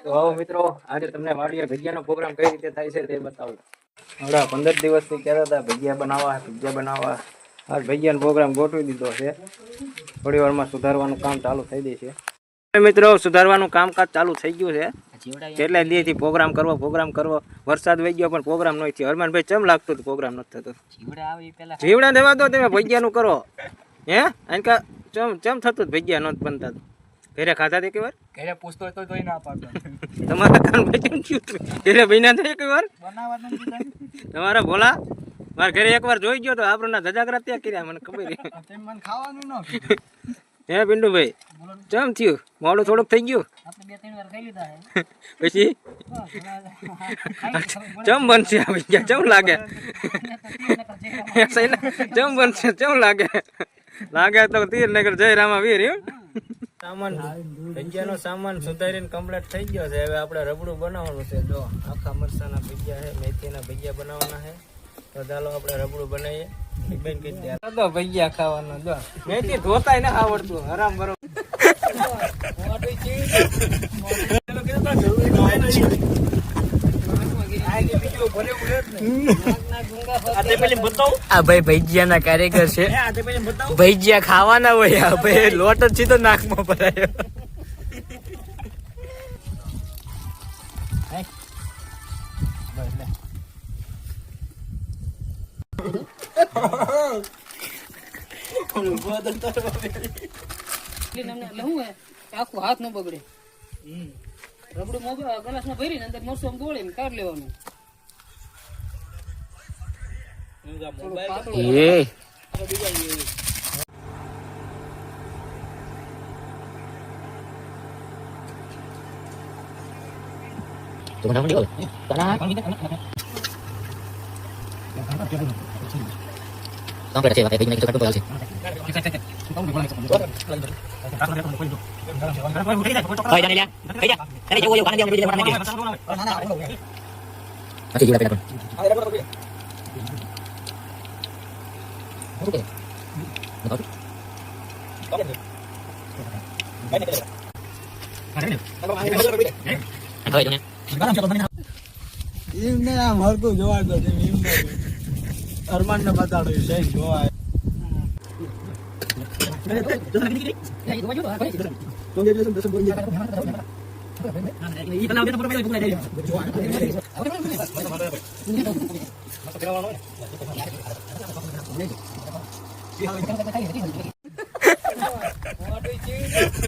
તો આવો મિત્રો, આજે તમને વાડીએ ભજીયાનો પ્રોગ્રામ કઈ રીતે થાય છે તે બતાવું. હમણાં 15 દિવસથી કહેતા હતા ભજીયા બનાવવા. આજ ભજીયાનો પ્રોગ્રામ ગોઠવી દીધો છે. થોડી વારમાં સુધારવાનું કામ ચાલુ થઈ જશે. મિત્રો, સુધારવાનું કામકાજ ચાલુ થઈ ગયું છે. કેટલા દિવસથી પ્રોગ્રામ કરવો. વરસાદ વહી ગયો પણ પ્રોગ્રામ નહીં થયો. હરમાનભાઈ ચમ લાગતું હતું પ્રોગ્રામ નથી થતો? જીવડા દેવા દો, તમે ભજીયાનું કરો. હે એનકા ચમ થતું ભજીયા નહોતું બનતા? ઘરે ખાધા તે વાર ઘરે પૂછતો તો તોય ના પાડતો. તમારા કાન ભજન થયું ઘરે બન્યા થઈ એક વાર તમારા ભોલા મારા ઘરે એકવાર જોઈ ગયો તો આપણને ધજાગરા ત્યાં કર્યા, મને ખબર મને ખાવાનું ન હે પિન્ટુભાઈ ચમ થયું? મોડું થોડુંક થઈ ગયું. આપણે 2-3 વાર ખાઈ લીધા હે. પછી ચમ બનશે આ ભજીયા? ચમ લાગે ચમ બનશે? ચમ લાગે તો તીર નગર જય રામા વીર. સામાન ભજીયાનો સામાન સુધારીને કમ્પ્લીટ થઈ ગયો છે. હવે આપણે રબડું બનાવવાનું છે. જો આખા મરચાના ભજીયા છે, મેથીના ભજીયા બનાવવાના છે. તો ચાલો આપણે રબડું બનાવીએ. બેન કહી દે તો ભજીયા ખાવાનું. જો મેથી ધોતાય ના આવડતું, હરામ બરો. આ ભાઈ ભજીયાના કારીગર છે. ભજીયા ખાવાના હોય. આ ભાઈ લોટ જ સીધો નાકમાં ભરાયો. આખું હાથ ન બગડે. રબડું ગ્લાસમાં ભરીને અંદર મરચું ગોળીને કાઢી લેવાનું. જોવા દો અરમાન ને બતાડો જોવા